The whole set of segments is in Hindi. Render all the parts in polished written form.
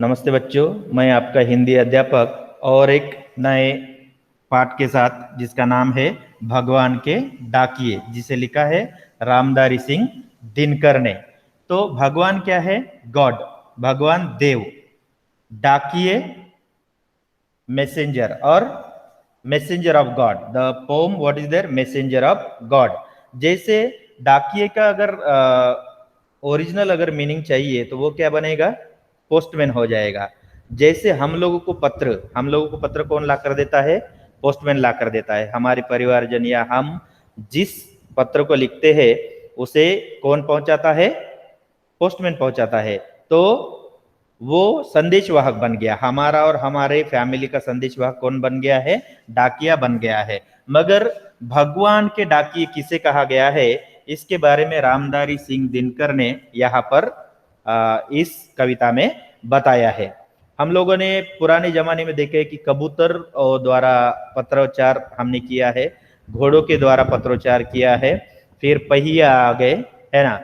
नमस्ते बच्चों, मैं आपका हिंदी अध्यापक और एक नए पाठ के साथ जिसका नाम है भगवान के डाकिए, जिसे लिखा है रामधारी सिंह दिनकर ने। तो भगवान क्या है? गॉड, भगवान देव। डाकिए मैसेंजर और messenger of God. The poem what is there? Messenger of God. जैसे डाकिए का अगर ओरिजिनल अगर मीनिंग चाहिए तो वो क्या बनेगा? पोस्टमैन हो जाएगा। जैसे हम लोगों को पत्र कौन ला कर देता है? पोस्टमैन ला कर देता है। हमारे परिवारजन या हम जिस पत्र को लिखते हैं उसे कौन पहुंचाता है? पोस्टमैन पहुंचाता है। तो वो संदेशवाहक बन गया। हमारा और हमारे फैमिली का संदेशवाहक कौन बन गया है? डाकिया बन गया है। मगर भगवान के डाकिए किसे कहा गया है, इसके बारे में रामधारी सिंह दिनकर ने यहाँ पर इस कविता में बताया है। हम लोगों ने पुराने जमाने में देखे कि कबूतर द्वारा पत्रोच्चार हमने किया है, घोड़ों के द्वारा पत्रोच्चार किया है, फिर पहिया आ गए, है ना।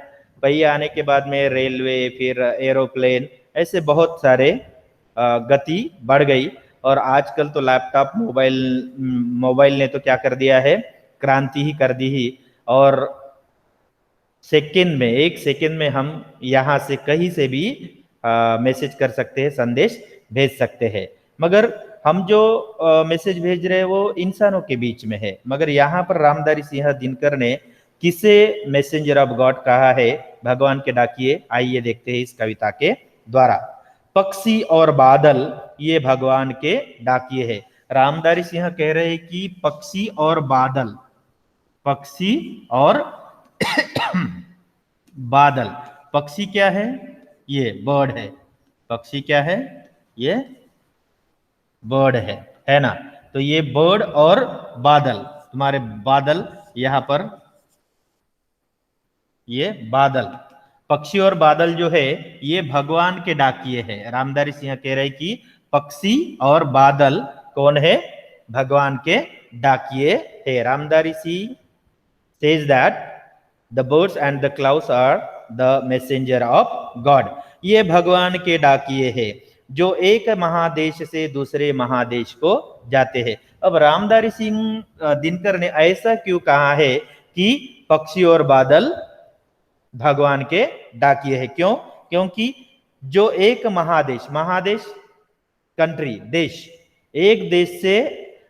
पहिया आने के बाद में रेलवे, फिर एरोप्लेन, ऐसे बहुत सारे गति बढ़ गई। और आजकल तो लैपटॉप, मोबाइल ने तो क्या कर दिया है? क्रांति ही कर दी ही। और सेकंड में, एक सेकंड में हम यहाँ से कहीं से भी मैसेज कर सकते हैं, संदेश भेज सकते हैं। मगर हम जो मैसेज भेज रहे हैं वो इंसानों के बीच में है। मगर यहाँ पर रामधारी सिंह दिनकर ने किसे मैसेंजर ऑफ गॉड कहा है? भगवान के डाकिए। आइए देखते हैं इस कविता के द्वारा। पक्षी और बादल ये भगवान के डाकिए है। रामधारी सिंह कह रहे हैं कि पक्षी और बादल, पक्षी और बादल। पक्षी क्या है? ये बर्ड है। पक्षी क्या है? ये बर्ड है ना। तो ये बर्ड और बादल, तुम्हारे बादल यहां पर, ये बादल, पक्षी और बादल जो है ये भगवान के डाकिए है। रामधारी सिंह कह रहे कि पक्षी और बादल कौन है? भगवान के डाकिए है। Ramdhari Singh says that the birds and the clouds are the messenger of God। ये भगवान के डाकिए है जो एक महादेश से दूसरे महादेश को जाते हैं। अब रामधारी सिंह दिनकर ने ऐसा क्यों कहा है कि पक्षी और बादल भगवान के डाकिए है? क्यों? क्योंकि जो एक महादेश, महादेश कंट्री, देश, एक देश से,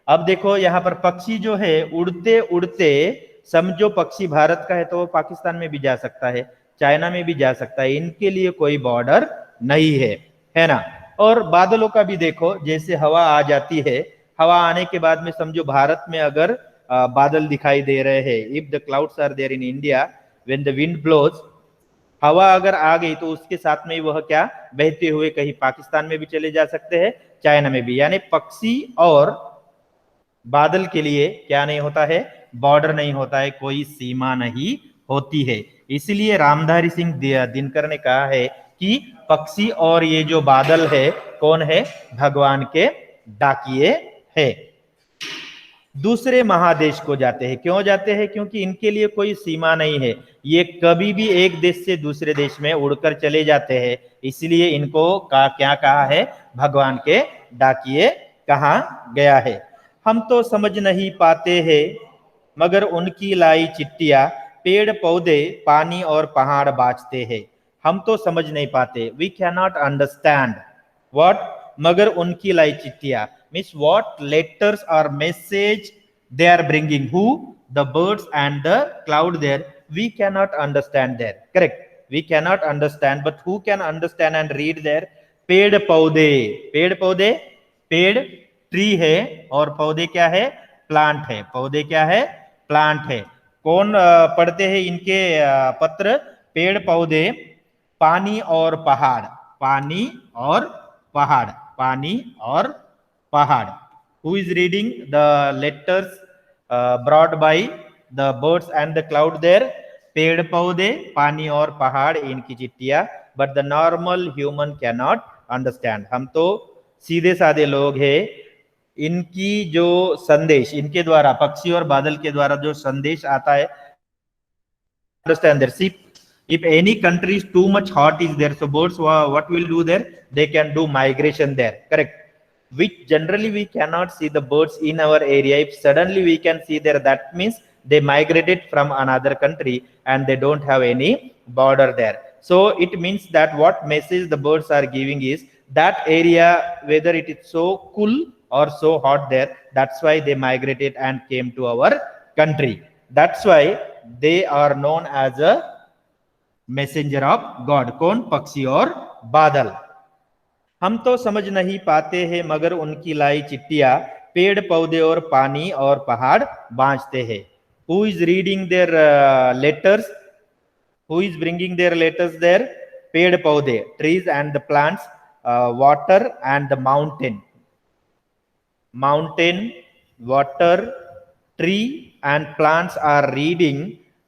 अब देखो यहां पर पक्षी जो है उड़ते उड़ते, समझो पक्षी भारत का है तो वो पाकिस्तान में भी जा सकता है, चाइना में भी जा सकता है, इनके लिए कोई बॉर्डर नहीं है ना। और बादलों का भी देखो, जैसे हवा आ जाती है, हवा आने के बाद में समझो भारत में अगर बादल दिखाई दे रहे हैं, if the clouds are there in India, when the wind blows, हवा अगर आ गई तो उसके साथ में वह क्या, बहते हुए कहीं पाकिस्तान में भी चले जा सकते हैं, चाइना में भी। यानी पक्षी और बादल के लिए क्या नहीं होता है? बॉर्डर नहीं होता है, कोई सीमा नहीं होती है। इसलिए रामधारी सिंह दिनकर ने कहा है कि पक्षी और ये जो बादल है कौन है? भगवान के डाकिए है। दूसरे महादेश को जाते हैं। क्यों जाते हैं? क्योंकि इनके लिए कोई सीमा नहीं है, ये कभी भी एक देश से दूसरे देश में उड़कर चले जाते हैं। इसलिए इनको क्या कहा है? भगवान के डाकिए कहा गया है। हम तो समझ नहीं पाते हैं मगर उनकी लाई चिट्ठियां, पेड़ पौधे पानी और पहाड़ बाँचते हैं। हम तो समझ नहीं पाते, we can not understand what, मगर उनकी लाई चिट्ठियां means what letters or message they are bringing, who, the birds and the cloud there, we cannot understand there, correct, we cannot understand, but who can understand and read there? पेड़ पौधे, पेड़ पौधे, पेड़ ट्री है और पौधे क्या है? प्लांट है। पौधे क्या है? प्लांट है। कौन पढ़ते हैं इनके पत्र? पेड़ पौधे, पानी और पहाड़, पानी और पहाड़, पानी और पहाड़। Who is reading the letters brought by the birds and the cloud there? पेड़ पौधे, पानी और पहाड़, इनकी चिट्ठियां, but the normal human cannot understand। हम तो सीधे साधे लोग हैं, इनकी जो संदेश, इनके द्वारा, पक्षी और बादल के द्वारा जो संदेश आता है, understand there. If any country is too much hot is there, so birds what will do there? They can do migration there, correct? Which generally we cannot see the birds in our area. If suddenly we can see there, that means they migrated from another country and they don't have any border there. So it means that what message the birds are giving is that area, whether it is so cool or so hot there, that's why they migrated and came to our country. That's why they are known as a messenger of God. कौन? पक्षी और बादल. हम तो समझ नहीं पाते हैं मगर उनकी लाई चिट्ठियां, पेड़ पौधे और पानी और पहाड़ बांचते हैं. Who is reading their letters? Who is bringing their letters there? पेड़ पौधे, trees and the plants, water and the mountain. Mountain, water, tree and plants are reading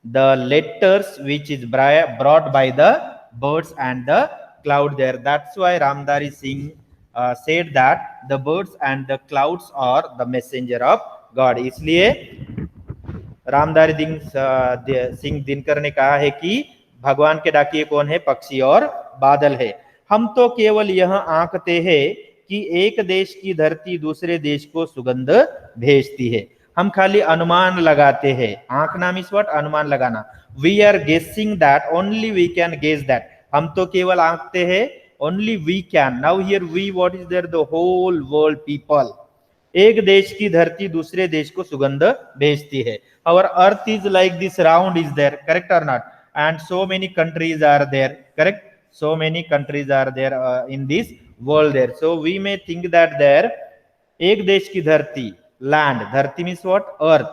the letters which is brought by the birds and the cloud there. That's why Ramdari Singh said that the birds and the clouds are the messenger of God. इसलिए रामधारी सिंह दिनकर ने कहा है कि भगवान के डाकिए कौन है? पक्षी और बादल है. हम तो केवल यह आंकते हैं कि एक देश की धरती दूसरे देश को सुगंध भेजती है. हम खाली अनुमान लगाते हैं. आंकना मीन्स व्हाट? अनुमान लगाना. We are guessing that, only we can guess that. हम तो केवल आंकते हैं, only we can. Now here we, what is there? The whole world people. एक देश की धरती दूसरे देश को सुगंध भेजती है. Our earth is like this, round is there, correct और not? And so many countries are there, correct? So many countries are there in this world there. So we may think that there, एक देश की धरती, लैंड, धरती मीन्स व्हाट? अर्थ,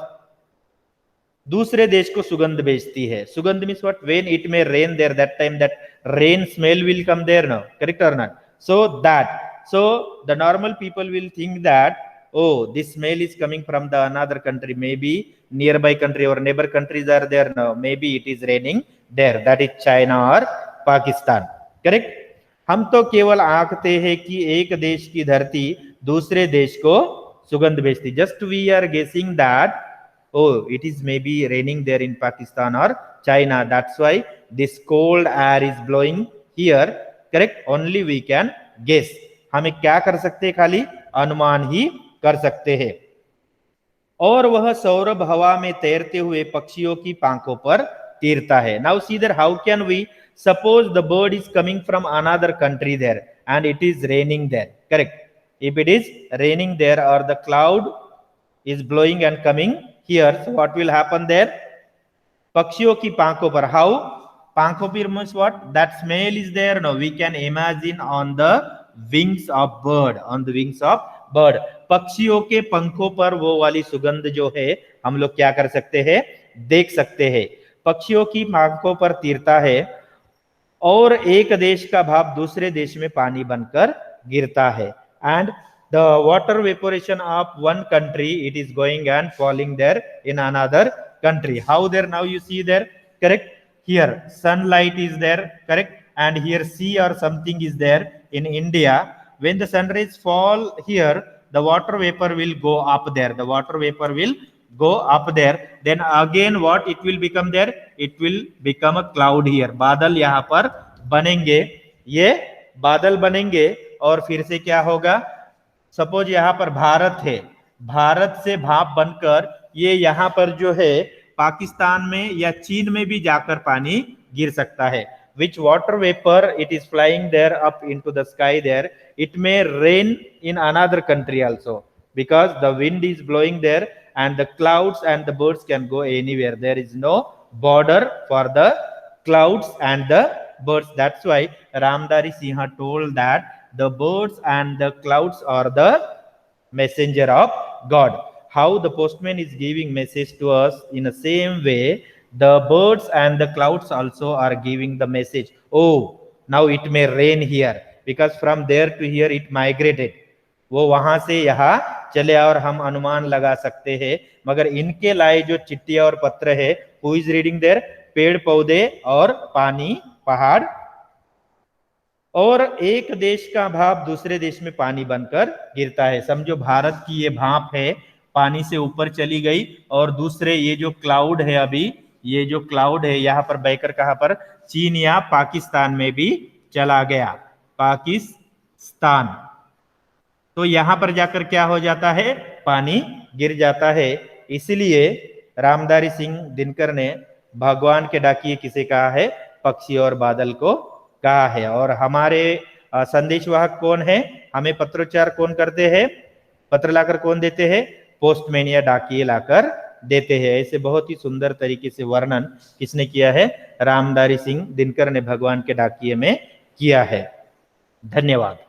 दूसरे देश को सुगंध भेजती है. सुगंध means what? When it may rain there, that time that rain smell will come there, no? Correct और not? So that, so the normal people will think that, oh, this smell is coming from the another country, maybe nearby country or neighbor countries are there, no, maybe it is raining there, that is China or Pakistan, correct? हम तो केवल आंकते हैं कि एक देश की धरती दूसरे देश को सुगंध भेजती. Just we are guessing that, oh, it is maybe raining there in Pakistan और China, that's why this cold air is blowing here, correct? Only we can guess. हमें क्या कर सकते हैं? खाली अनुमान ही कर सकते हैं. और वह सौरभ हवा में तैरते हुए पक्षियों की पांखों पर तीरता है. Now see there, how can we? Suppose the bird is coming from another country there and it is raining there, correct? If it is raining there or the cloud is blowing and coming here, so what will happen there? पक्षियों की पांखों पर. How? पांखों पर means what? That smell is there, no? We can imagine on the wings of bird, on the wings of bird. पक्षियों के पंखों पर वो वाली सुगंध जो है हम लोग क्या कर सकते हैं? देख सकते हैं. पक्षियों की पांखों पर तीरता है और एक देश का भाप दूसरे देश में पानी बनकर गिरता है. And the water vaporation of one country, it is going and falling there in another country. How there? Now you see there, correct? Here sunlight is there, correct? And here sea or something is there in India. When the sun rays fall here, the water vapor will go up there. The water vapor will go up there. Then again what it will become there? It will become a cloud here. बादल यहाँ पर बनेंगे. ये बादल बनेंगे और फिर से क्या होगा? सपोज यहाँ पर भारत है, भारत से भाप बनकर ये यहाँ पर जो है पाकिस्तान में या चीन में भी जाकर पानी गिर सकता है. Which water vapor it is flying there up into the sky there, it may rain in another country also, because the wind is blowing there and the clouds and the birds can go anywhere. There is no border for the clouds and the birds. That's why Ramdari Sinha told that the birds and the clouds are the messenger of God. How the postman is giving message to us, in the same way the birds and the clouds also are giving the message. Oh, now it may rain here, because from there to here it migrated. वो वहां से यहाँ चले और हम अनुमान लगा सकते हैं. मगर इनके लाए जो चिट्ठियां और पत्र है, हु इज रीडिंग देयर? पेड़ पौधे और पानी, पहाड़. और एक देश का भाप दूसरे देश में पानी बनकर गिरता है. समझो भारत की ये भाप है, पानी से ऊपर चली गई और दूसरे ये जो क्लाउड है, अभी ये जो क्लाउड है यहाँ पर बहकर कहां पर? चीन या पाकिस्तान में भी चला गया, पाकिस्तान। तो यहां पर जाकर क्या हो जाता है, पानी गिर जाता है। इसलिए रामधारी सिंह दिनकर ने भगवान के डाकिए किसे कहा है, पक्षी और बादल को कहा है। और हमारे संदेशवाहक कौन है, हमें पत्रोच्चार कौन करते हैं, पत्र लाकर कौन देते हैं, पोस्टमैन या डाकिए लाकर देते हैं। ऐसे बहुत ही सुंदर तरीके से वर्णन किसने किया है, रामधारी सिंह दिनकर ने भगवान के डाकिए में किया है। धन्यवाद।